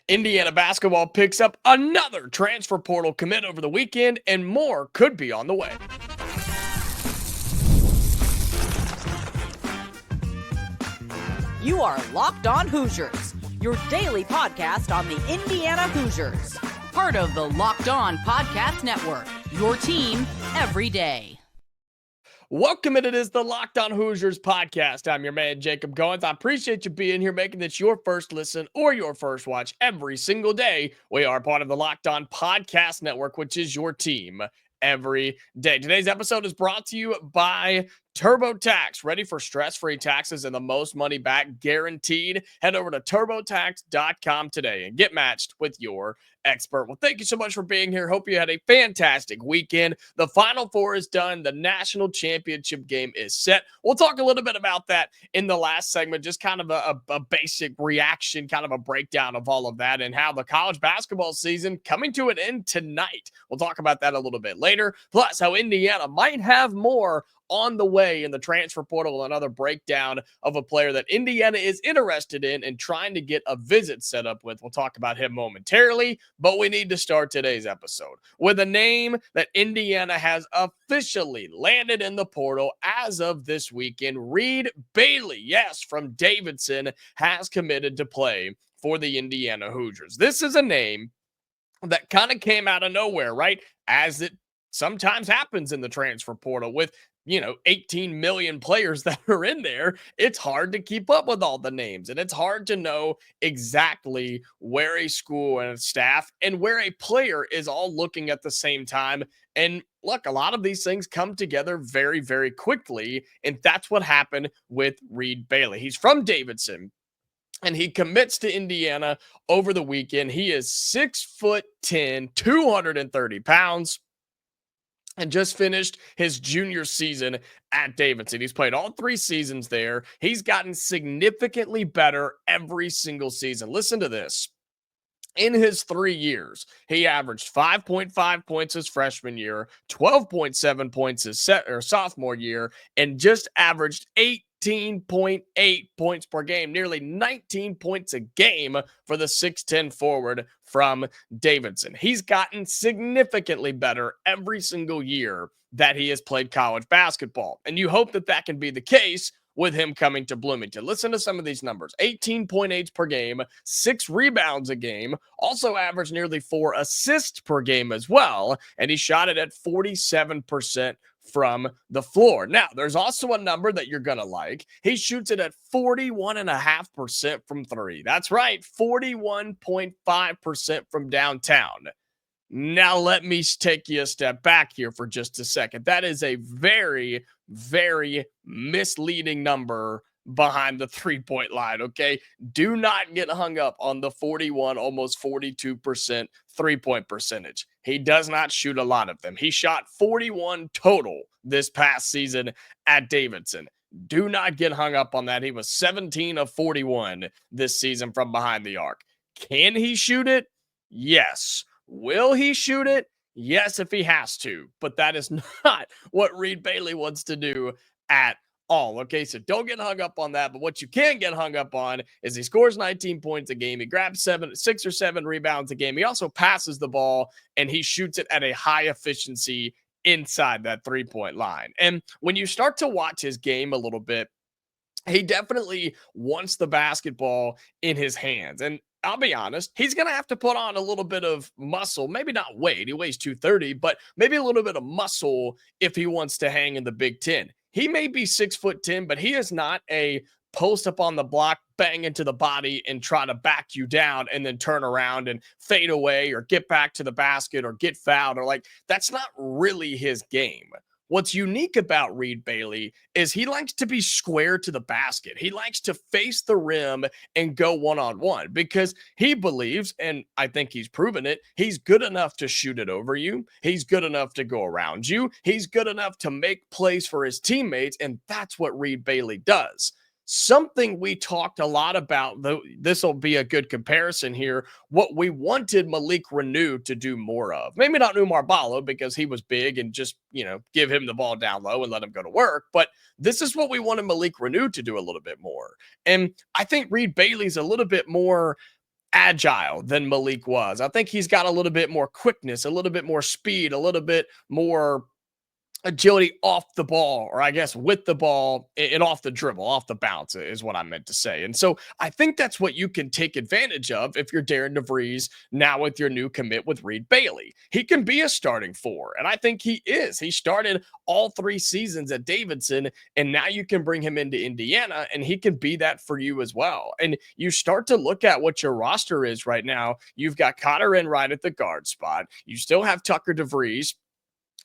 Indiana basketball picks up another transfer portal commit over the weekend, and more could be on the way. You are Locked On Hoosiers, your daily podcast on the Indiana Hoosiers. Part of the Locked On Podcast Network, your team every day. Welcome, and it is the Locked On Hoosiers podcast. I'm your man, Jacob Goins. I appreciate you being here, making this your first listen or your first watch every single day. We are part of the Locked On Podcast Network, which is your team every day. Today's episode is brought to you by TurboTax. Ready for stress-free taxes and the most money back guaranteed? Head over to turbotax.com today and get matched with your expert. Well, thank you so much for being here. Hope you had a fantastic weekend. The Final Four is done. The national championship game is set. We'll talk a little bit about that in the last segment, just kind of a basic reaction, kind of a breakdown of all of that and how the college basketball season coming to an end tonight. We'll talk about that a little bit later. Plus, how Indiana might have more on the way in the transfer portal, another breakdown of a player that Indiana is interested in and trying to get a visit set up with. We'll talk about him momentarily, but we need to start today's episode with a name that Indiana has officially landed in the portal as of this weekend. Reed Bailey, yes, from Davidson, has committed to play for the Indiana Hoosiers. This is a name that kind of came out of nowhere, right? As it sometimes happens in the transfer portal with 18 million players that are in there. It's hard to keep up with all the names, and it's hard to know exactly where a school and a staff and where a player is all looking at the same time. And look, a lot of these things come together very, very quickly, and that's what happened with Reed Bailey. He's from Davidson, and he commits to Indiana over the weekend. He is 6'10", 230 pounds. And just finished his junior season at Davidson. He's played all 3 seasons there. He's gotten significantly better every single season. Listen to this. In his 3 years, he averaged 5.5 points his freshman year, 12.7 points his sophomore year, and just averaged 18.8 points per game, nearly 19 points a game for the 6'10 forward from Davidson. He's gotten significantly better every single year that he has played college basketball, and you hope that that can be the case with him coming to Bloomington. Listen to some of these numbers. 18.8 per game, 6 rebounds a game, also averaged nearly 4 assists per game as well, and he shot it at 47% from the floor. Now, there's also a number that you're going to like. He shoots it at 41.5% from 3. That's right, 41.5% from downtown. Now, let me take you a step back here for just a second. That is a very, very misleading number behind the three-point line, okay? Do not get hung up on the 41, almost 42% three-point percentage. He does not shoot a lot of them. He shot 41 total this past season at Davidson. Do not get hung up on that. He was 17 of 41 this season from behind the arc. Can he shoot it? Yes. Will he shoot it? Yes, if he has to, but that is not what Reed Bailey wants to do at all. Okay, so don't get hung up on that, but what you can get hung up on is he scores 19 points a game. He grabs 6 or 7 rebounds a game. He also passes the ball, and he shoots it at a high efficiency inside that three-point line. And when you start to watch his game a little bit, he definitely wants the basketball in his hands. And I'll be honest, he's going to have to put on a little bit of muscle, maybe not weight. He weighs 230, but maybe a little bit of muscle if he wants to hang in the Big Ten. He may be 6'10", but he is not a post up on the block, bang into the body and try to back you down and then turn around and fade away or get back to the basket or get fouled or that's not really his game. What's unique about Reed Bailey is he likes to be square to the basket. He likes to face the rim and go one-on-one because he believes, and I think he's proven it, he's good enough to shoot it over you. He's good enough to go around you. He's good enough to make plays for his teammates, and that's what Reed Bailey does. Something we talked a lot about, though this will be a good comparison here, what we wanted Malik Renew to do more of. Maybe not Umar Ballo because he was big and just, give him the ball down low and let him go to work. But this is what we wanted Malik Renew to do a little bit more. And I think Reed Bailey's a little bit more agile than Malik was. I think he's got a little bit more quickness, a little bit more speed, a little bit more agility off the ball, or I guess with the ball and off the dribble, off the bounce is what I meant to say. And so I think that's what you can take advantage of if you're Darren DeVries now with your new commit with Reed Bailey. He can be a starting four, and I think he is. He started all 3 seasons at Davidson, and now you can bring him into Indiana, and he can be that for you as well. And you start to look at what your roster is right now. You've got Cotter Enright at the guard spot. You still have Tucker DeVries.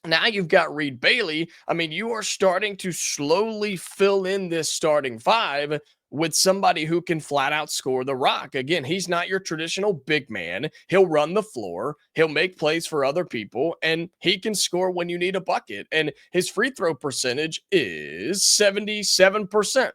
Now you've got Reed Bailey. I mean, you are starting to slowly fill in this starting five with somebody who can flat out score the rock. Again, he's not your traditional big man. He'll run the floor, he'll make plays for other people, and he can score when you need a bucket. And his free throw percentage is 77%.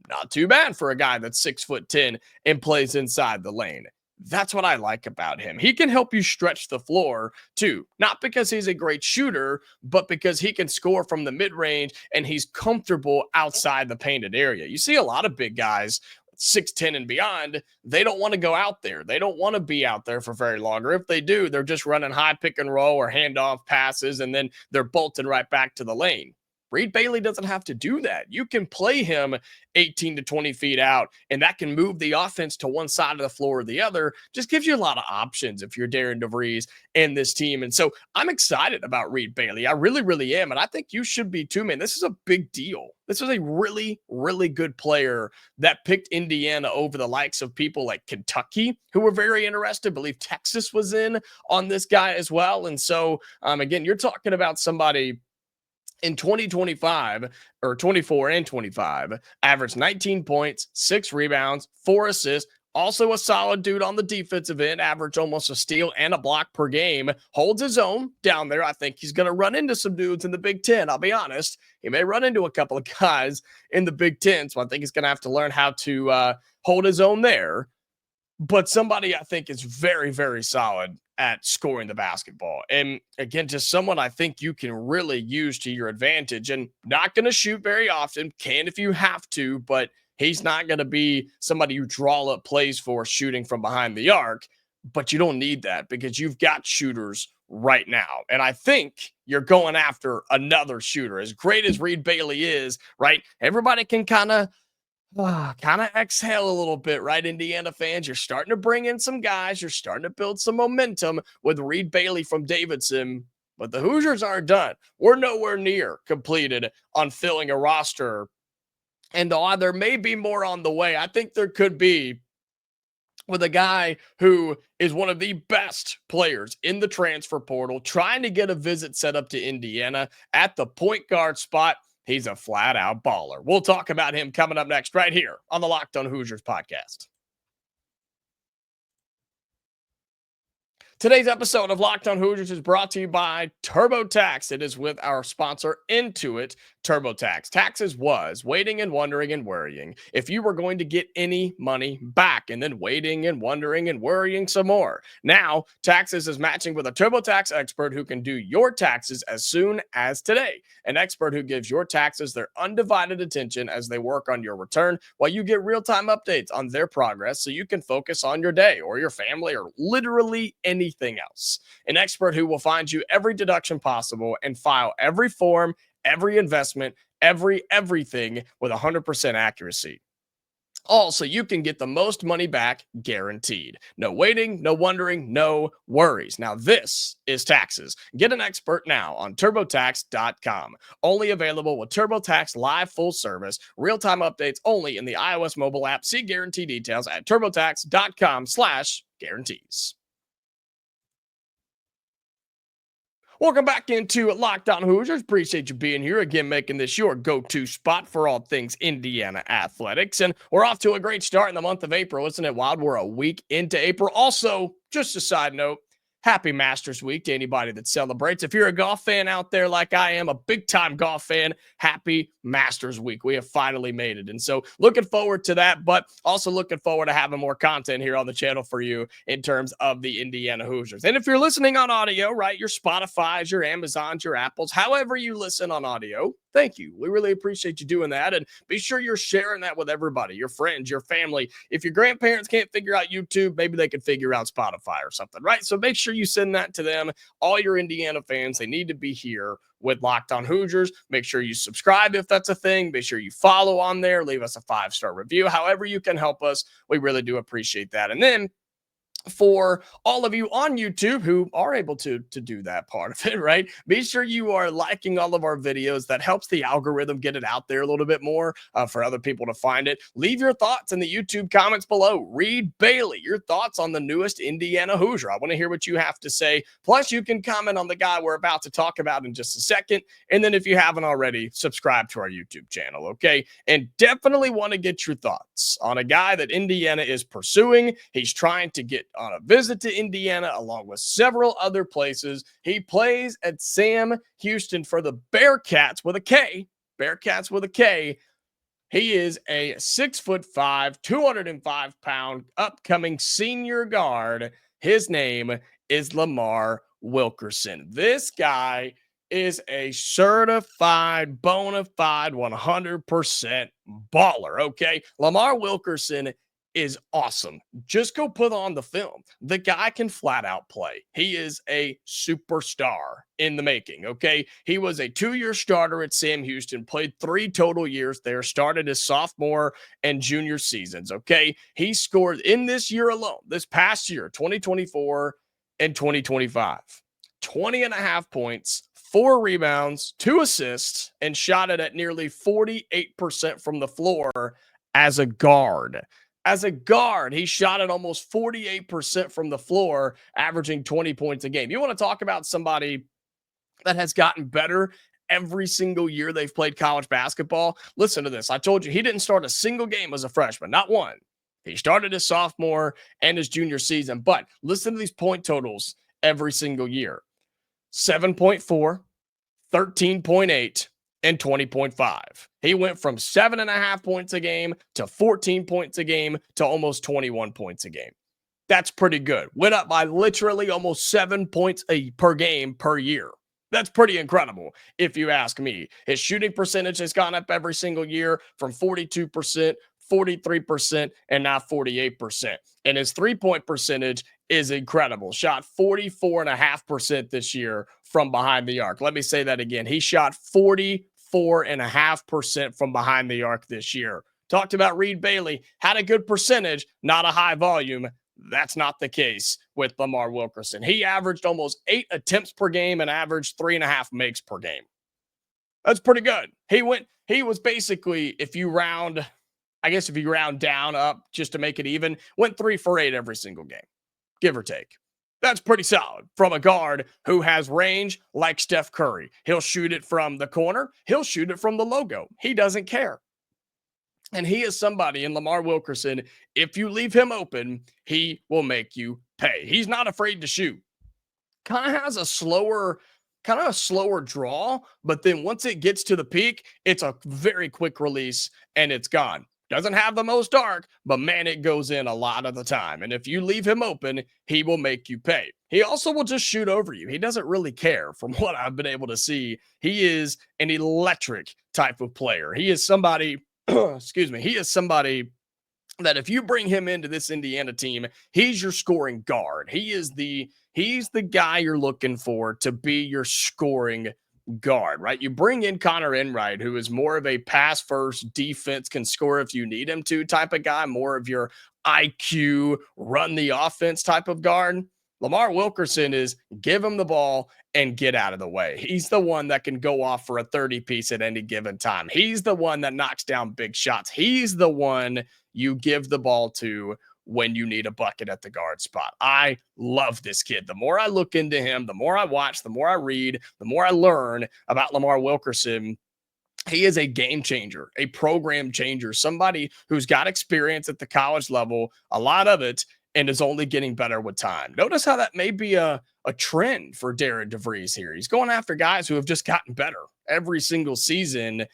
Not too bad for a guy that's 6'10" and plays inside the lane. That's what I like about him. He can help you stretch the floor too, not because he's a great shooter, but because he can score from the mid range and he's comfortable outside the painted area. You see a lot of big guys, 6'10" and beyond, they don't want to go out there. They don't want to be out there for very long. Or if they do, they're just running high pick and roll or handoff passes, and then they're bolting right back to the lane. Reed Bailey doesn't have to do that. You can play him 18 to 20 feet out, and that can move the offense to one side of the floor or the other. Just gives you a lot of options if you're Darren DeVries and this team. And so I'm excited about Reed Bailey. I really, really am. And I think you should be too, man. This is a big deal. This was a really, really good player that picked Indiana over the likes of people like Kentucky, who were very interested. I believe Texas was in on this guy as well. And so, again, you're talking about somebody in 2025 or 24 and 25, averaged 19 points, 6 rebounds, 4 assists. Also a solid dude on the defensive end, averaged almost a steal and a block per game. Holds his own down there. I think he's going to run into some dudes in the Big Ten. I'll be honest. He may run into a couple of guys in the Big Ten, so I think he's going to have to learn how to hold his own there. But somebody I think is very, very solid at scoring the basketball. And again, just someone I think you can really use to your advantage, and not going to shoot very often, can if you have to, but he's not going to be somebody you draw up plays for shooting from behind the arc. But you don't need that because you've got shooters right now. And I think you're going after another shooter. As great as Reed Bailey is, right? Everybody can kind of exhale a little bit, right? Indiana fans, you're starting to bring in some guys. You're starting to build some momentum with Reed Bailey from Davidson, but the Hoosiers aren't done. We're nowhere near completed on filling a roster. And though there may be more on the way, I think there could be with a guy who is one of the best players in the transfer portal, trying to get a visit set up to Indiana at the point guard spot. He's a flat out baller. We'll talk about him coming up next right here on the Locked On Hoosiers podcast. Today's episode of Locked On Hoosiers is brought to you by TurboTax. It is with our sponsor, Intuit TurboTax. Taxes was waiting and wondering and worrying if you were going to get any money back, and then waiting and wondering and worrying some more. Now, Taxes is matching with a TurboTax expert who can do your taxes as soon as today. An expert who gives your taxes their undivided attention as they work on your return, while you get real-time updates on their progress so you can focus on your day or your family or literally anything else. An expert who will find you every deduction possible and file every form, every investment, everything with 100% accuracy. All so you can get the most money back guaranteed. No waiting, no wondering, no worries. Now this is Taxes. Get an expert now on TurboTax.com. Only available with TurboTax Live full service. Real-time updates only in the iOS mobile app. See guarantee details at TurboTax.com/guarantees. Welcome back into Locked On Hoosiers. Appreciate you being here again, making this your go-to spot for all things Indiana athletics. And we're off to a great start in the month of April, isn't it wild? We're a week into April. Also, just a side note, happy Masters Week to anybody that celebrates. If you're a golf fan out there like I am, a big-time golf fan, happy Masters Week. We have finally made it. And so looking forward to that, but also looking forward to having more content here on the channel for you in terms of the Indiana Hoosiers. And if you're listening on audio, right, your Spotify's, your Amazon's, your Apple's, however you listen on audio, thank you. We really appreciate you doing that. And be sure you're sharing that with everybody, your friends, your family. If your grandparents can't figure out YouTube, maybe they can figure out Spotify or something, right? So make sure you send that to them. All your Indiana fans, they need to be here with Locked On Hoosiers. Make sure you subscribe if that's a thing. Make sure you follow on there. Leave us a 5-star review. However you can help us, we really do appreciate that. And then for all of you on YouTube who are able to do that part of it, right? Be sure you are liking all of our videos. That helps the algorithm get it out there a little bit more for other people to find it. Leave your thoughts in the YouTube comments below. Reed Bailey, your thoughts on the newest Indiana Hoosier. I want to hear what you have to say. Plus, you can comment on the guy we're about to talk about in just a second. And then if you haven't already, subscribe to our YouTube channel, okay? And definitely want to get your thoughts on a guy that Indiana is pursuing. He's trying to get on a visit to Indiana along with several other places. He plays at Sam Houston for the Bearcats with a K. Bearcats with a K. He is a 6'5", 205-pound upcoming senior guard. His name is Lamar Wilkerson. This guy is a certified, bona fide, 100% baller, okay? Lamar Wilkerson is awesome. Just go put on the film. The guy can flat out play. He is a superstar in the making, okay? He was a 2-year starter at Sam Houston, played 3 total years there, started his sophomore and junior seasons, okay? He scored in this year alone, this past year, 2024 and 2025, 20.5 points, 4 rebounds, 2 assists, and shot it at nearly 48% from the floor as a guard. As a guard, he shot at almost 48% from the floor, averaging 20 points a game. You want to talk about somebody that has gotten better every single year they've played college basketball? Listen to this. I told you he didn't start a single game as a freshman, not one. He started his sophomore and his junior season, but listen to these point totals every single year. 7.4, 13.8, and 20.5. He went from 7.5 points a game to 14 points a game to almost 21 points a game. That's pretty good. Went up by literally almost 7 points per game per year. That's pretty incredible, if you ask me. His shooting percentage has gone up every single year from 42%, 43%, and now 48%. And his three-point percentage is incredible. Shot 44.5% this year from behind the arc. Let me say that again. He shot 44.5% from behind the arc this year. Talked about Reed Bailey, had a good percentage, not a high volume. That's not the case with Lamar Wilkerson. He averaged almost 8 attempts per game and averaged 3.5 makes per game. That's pretty good. He was basically, if you round down up just to make it even, went 3 for 8 every single game, give or take. That's pretty solid from a guard who has range like Steph Curry. He'll shoot it from the corner. He'll shoot it from the logo. He doesn't care. And he is somebody in Lamar Wilkerson, if you leave him open, he will make you pay. He's not afraid to shoot. Kind of has a slower draw, but then once it gets to the peak, it's a very quick release and it's gone. Doesn't have the most arc, but man, it goes in a lot of the time. And if you leave him open, he will make you pay. He also will just shoot over you. He doesn't really care from what I've been able to see. He is an electric type of player. He is somebody, he is somebody that if you bring him into this Indiana team, he's your scoring guard. He's the guy you're looking for to be your scoring guard, right? You bring in Connor Enright, who is more of a pass first, defense can score if you need him to type of guy, more of your IQ, run the offense type of guard. Lamar Wilkerson is give him the ball and get out of the way. He's the one that can go off for a 30-piece at any given time. He's the one that knocks down big shots. He's the one you give the ball to when you need a bucket at the guard spot. I love this kid. The more I look into him, the more I watch, the more I read, the more I learn about Lamar Wilkerson. He is a game changer, a program changer, somebody who's got experience at the college level, a lot of it, and is only getting better with time. Notice how that may be a trend for Darian DeVries here. He's going after guys who have just gotten better every single season,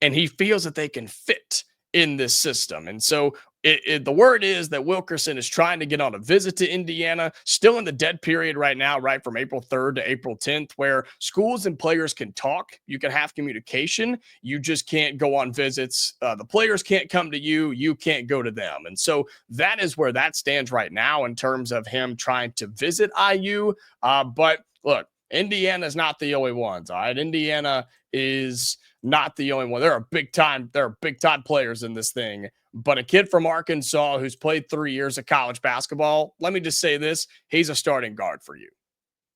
and he feels that they can fit in this system. And so the word is that Wilkerson is trying to get on a visit to Indiana, still in the dead period right now, right from April 3rd to April 10th, where schools and players can talk. You can have communication. You just can't go on visits. The players can't come to you. You can't go to them. And so that is where that stands right now in terms of him trying to visit IU. But look, Indiana is not the only ones. All right. Indiana is not the only one. There are big time players in this thing. But a kid from Arkansas who's played 3 years of college basketball, let me just say this, he's a starting guard for you.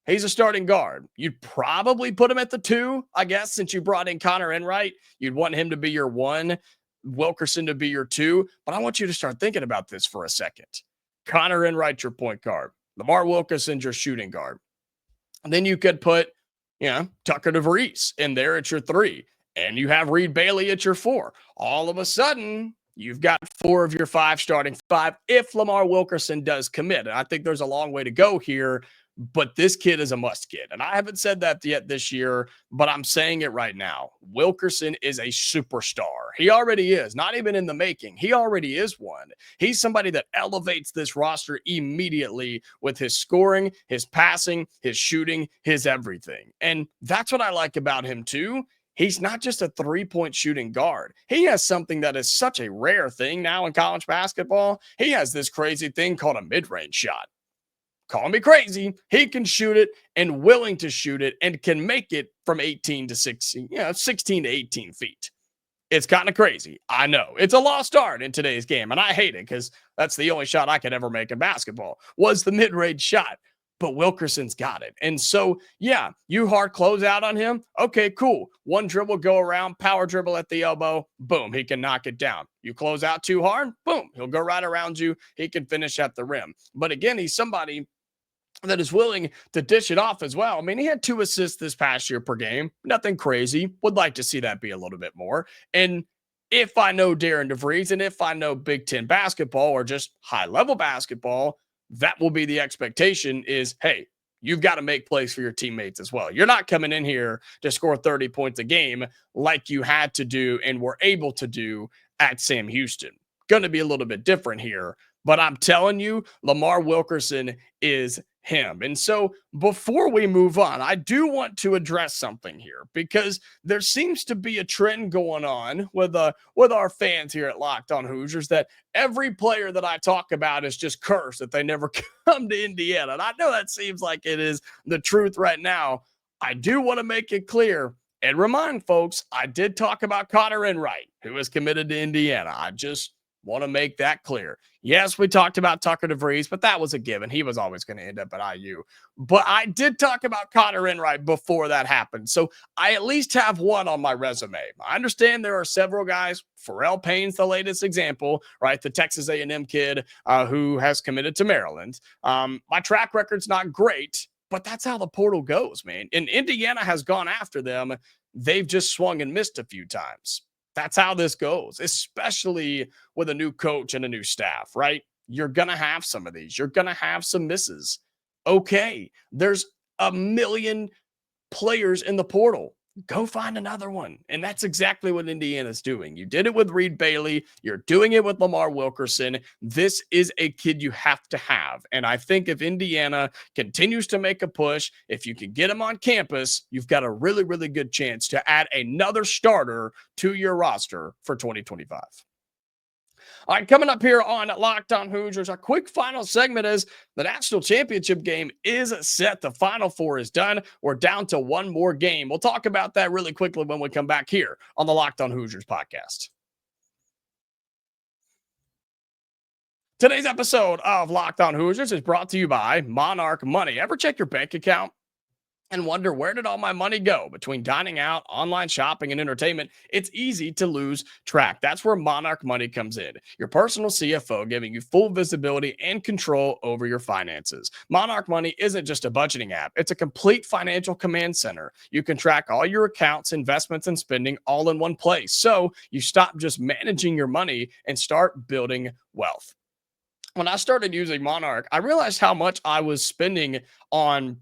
He's a starting guard. You'd probably put him at the 2, I guess, since you brought in Connor Enright. You'd want him to be your 1, Wilkerson to be your 2. But I want you to start thinking about this for a second. Connor Enright, your point guard. Lamar Wilkerson, your shooting guard. And then you could put, Tucker DeVries in there at your 3. And you have Reed Bailey at your 4. All of a sudden, you've got 4 of your 5 starting 5 if Lamar Wilkerson does commit. And I think there's a long way to go here, but this kid is a must get. And I haven't said that yet this year, but I'm saying it right now. Wilkerson is a superstar. He already is, not even in the making. He already is one. He's somebody that elevates this roster immediately with his scoring, his passing, his shooting, his everything. And that's what I like about him too. He's not just a 3-point shooting guard. He has something that is such a rare thing now in college basketball. He has this crazy thing called a mid-range shot. Call me crazy. He can shoot it and willing to shoot it and can make it from 18 to 16, 16 to 18 feet. It's kind of crazy. I know. It's a lost art in today's game, and I hate it because that's the only shot I could ever make in basketball was the mid-range shot. But Wilkerson's got it. And so, you hard close out on him. Okay, cool. 1 dribble, go around, power dribble at the elbow. Boom, he can knock it down. You close out too hard. Boom, he'll go right around you. He can finish at the rim. But again, he's somebody that is willing to dish it off as well. I mean, he had 2 assists this past year per game. Nothing crazy. Would like to see that be a little bit more. And if I know Darian DeVries and if I know Big Ten basketball or just high-level basketball, that will be the expectation is, hey, you've got to make plays for your teammates as well. You're not coming in here to score 30 points a game like you had to do and were able to do at Sam Houston. Going to be a little bit different here, but I'm telling you, Lamar Wilkerson is him. And so before we move on, I do want to address something here because there seems to be a trend going on with our fans here at Locked On Hoosiers that every player that I talk about is just cursed that they never come to Indiana. And I know that seems like it is the truth right now. I do want to make it clear and remind folks, I did talk about Connor Enright, who is committed to Indiana. I just want to make that clear. Yes, we talked about Tucker DeVries, but that was a given. He was always going to end up at IU. But I did talk about Connor Enright before that happened. So I at least have one on my resume. I understand there are several guys. Pharrell Payne's the latest example, right? The Texas A&M kid who has committed to Maryland. My track record's not great, but that's how the portal goes, man. And Indiana has gone after them. They've just swung and missed a few times. That's how this goes, especially with a new coach and a new staff, right? You're going to have some of these. You're going to have some misses. Okay, there's a million players in the portal. Go find another one. And that's exactly what Indiana's doing. You did it with Reed Bailey. You're doing it with Lamar Wilkerson. This is a kid you have to have. And I think if Indiana continues to make a push, if you can get him on campus, you've got a really, really good chance to add another starter to your roster for 2025. All right, coming up here on Locked On Hoosiers, our quick final segment is the national championship game is set. The Final Four is done. We're down to one more game. We'll talk about that really quickly when we come back here on the Locked On Hoosiers podcast. Today's episode of Locked On Hoosiers is brought to you by Monarch Money. Ever check your bank account and wonder, where did all my money go? Between dining out, online shopping, and entertainment, it's easy to lose track. That's where Monarch Money comes in. Your personal CFO, giving you full visibility and control over your finances. Monarch Money isn't just a budgeting app. It's a complete financial command center. You can track all your accounts, investments, and spending all in one place. So you stop just managing your money and start building wealth. when I started using Monarch, I realized how much I was spending on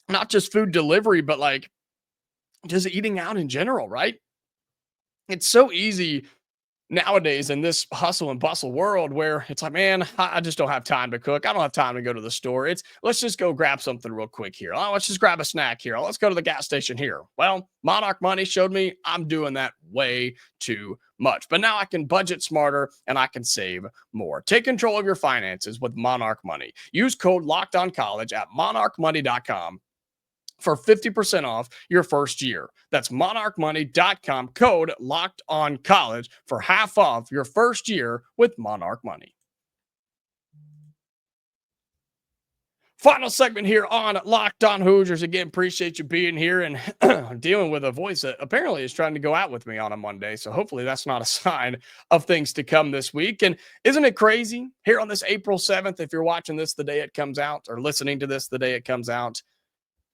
not just food delivery, but like just eating out in general, right? It's so easy nowadays in this hustle and bustle world where it's like, man, I just don't have time to cook. I don't have time to go to the store. It's let's just go grab something real quick here. Oh, let's just grab a snack here. Oh, let's go to the gas station here. Well, Monarch Money showed me I'm doing that way too much. But now I can budget smarter and I can save more. Take control of your finances with Monarch Money. Use code Locked On College at monarchmoney.com for 50% off your first year. That's monarchmoney.com, code Locked On College for half off your first year with Monarch Money. Final segment here on Locked On Hoosiers. Again, appreciate you being here and dealing with a voice that apparently is trying to go out with me on a Monday. So hopefully that's not a sign of things to come this week. And isn't it crazy here on this April 7th, if you're watching this the day it comes out or listening to this the day it comes out,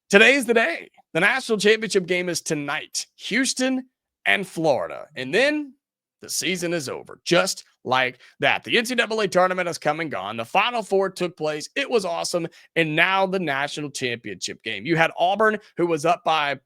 today's the day. The national championship game is tonight. Houston and Florida. And then the season is over. Just like that. The NCAA tournament has come and gone. The Final Four took place. It was awesome. And now the national championship game. You had Auburn, who was up by,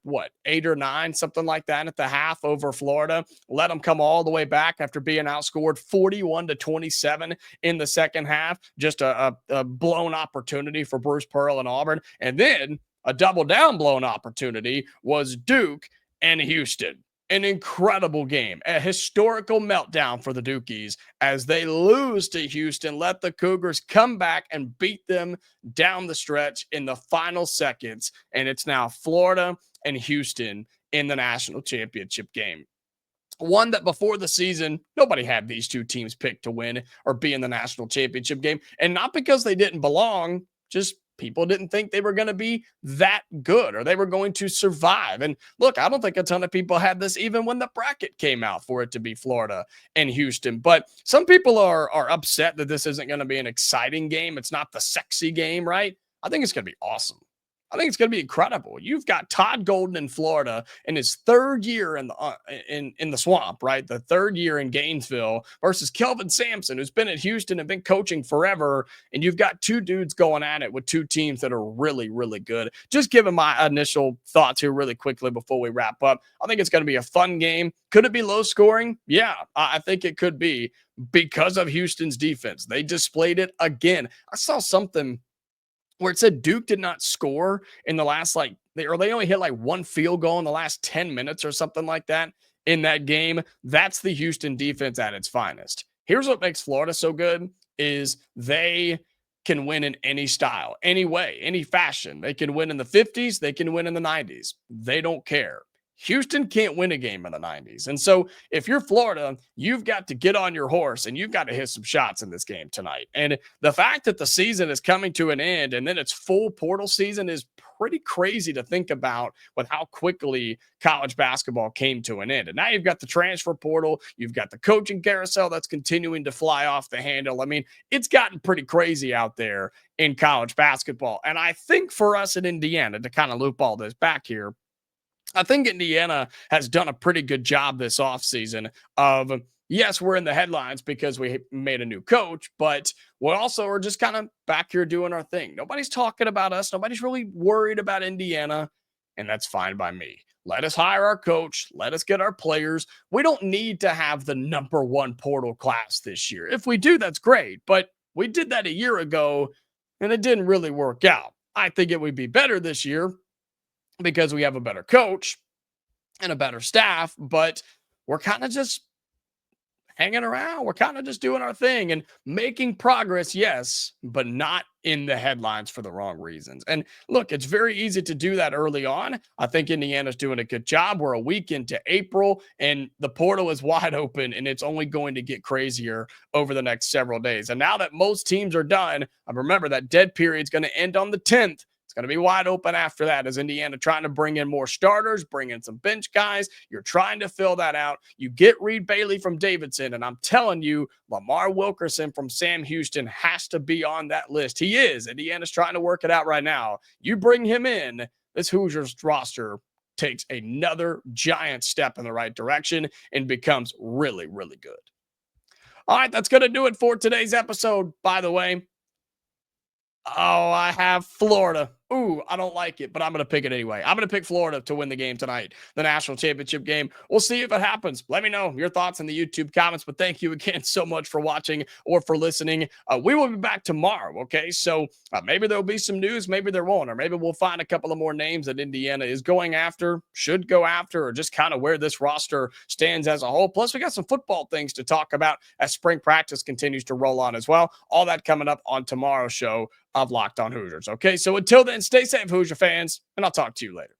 8 or 9, something like that at the half over Florida. Let them come all the way back after being outscored 41-27 in the second half. Just a blown opportunity for Bruce Pearl and Auburn. And then a double down blown opportunity was Duke and Houston. An incredible game, a historical meltdown for the Dukies as they lose to Houston, let the Cougars come back and beat them down the stretch in the final seconds. And it's now Florida and Houston in the national championship game. One that before the season, nobody had these two teams picked to win or be in the national championship game. And not because they didn't belong, just people didn't think they were going to be that good or they were going to survive. And look, I don't think a ton of people had this even when the bracket came out for it to be Florida and Houston. But some people are upset that this isn't going to be an exciting game. It's not the sexy game, right? I think it's going to be awesome. I think it's going to be incredible. You've got Todd Golden in Florida in his third year in the swamp, right? The third year in Gainesville versus Kelvin Sampson, who's been at Houston and been coaching forever. And you've got two dudes going at it with two teams that are really, really good. Just giving my initial thoughts here really quickly before we wrap up. I think it's going to be a fun game. Could it be low scoring? Yeah, I think it could be because of Houston's defense. They displayed it again. I saw something where it said Duke did not score in the last, they only hit one field goal in the last 10 minutes or something like that in that game. That's the Houston defense at its finest. Here's what makes Florida so good is they can win in any style, any way, any fashion. They can win in the 50s. They can win in the 90s. They don't care. Houston can't win a game in the 90s. And so if you're Florida, you've got to get on your horse and you've got to hit some shots in this game tonight. And the fact that the season is coming to an end and then it's full portal season is pretty crazy to think about with how quickly college basketball came to an end. And now you've got the transfer portal. You've got the coaching carousel that's continuing to fly off the handle. I mean, it's gotten pretty crazy out there in college basketball. And I think for us in Indiana, to kind of loop all this back here, I think Indiana has done a pretty good job this offseason of, yes, we're in the headlines because we made a new coach, but we also are just kind of back here doing our thing. Nobody's talking about us. Nobody's really worried about Indiana, and that's fine by me. Let us hire our coach. Let us get our players. We don't need to have the number one portal class this year. If we do, that's great, but we did that a year ago, and it didn't really work out. I think it would be better this year because we have a better coach and a better staff, but we're kind of just hanging around. We're kind of just doing our thing and making progress, yes, but not in the headlines for the wrong reasons. And look, it's very easy to do that early on. I think Indiana's doing a good job. We're a week into April and the portal is wide open and it's only going to get crazier over the next several days. And now that most teams are done, remember that dead period is going to end on the 10th. It's going to be wide open after that as Indiana trying to bring in more starters, bring in some bench guys. You're trying to fill that out. You get Reed Bailey from Davidson, and I'm telling you, Lamar Wilkerson from Sam Houston has to be on that list. He is. Indiana's trying to work it out right now. You bring him in, this Hoosiers roster takes another giant step in the right direction and becomes really, really good. All right, that's going to do it for today's episode, by the way. Oh, I have Florida. Ooh, I don't like it, but I'm going to pick it anyway. I'm going to pick Florida to win the game tonight, the national championship game. We'll see if it happens. Let me know your thoughts in the YouTube comments, but thank you again so much for watching or for listening. We will be back tomorrow, okay? So maybe there'll be some news, maybe there won't, or maybe we'll find a couple of more names that Indiana is going after, should go after, or just kind of where this roster stands as a whole. Plus, we got some football things to talk about as spring practice continues to roll on as well. All that coming up on tomorrow's show of Locked On Hoosiers. Okay, so until then, stay safe, Hoosier fans, and I'll talk to you later.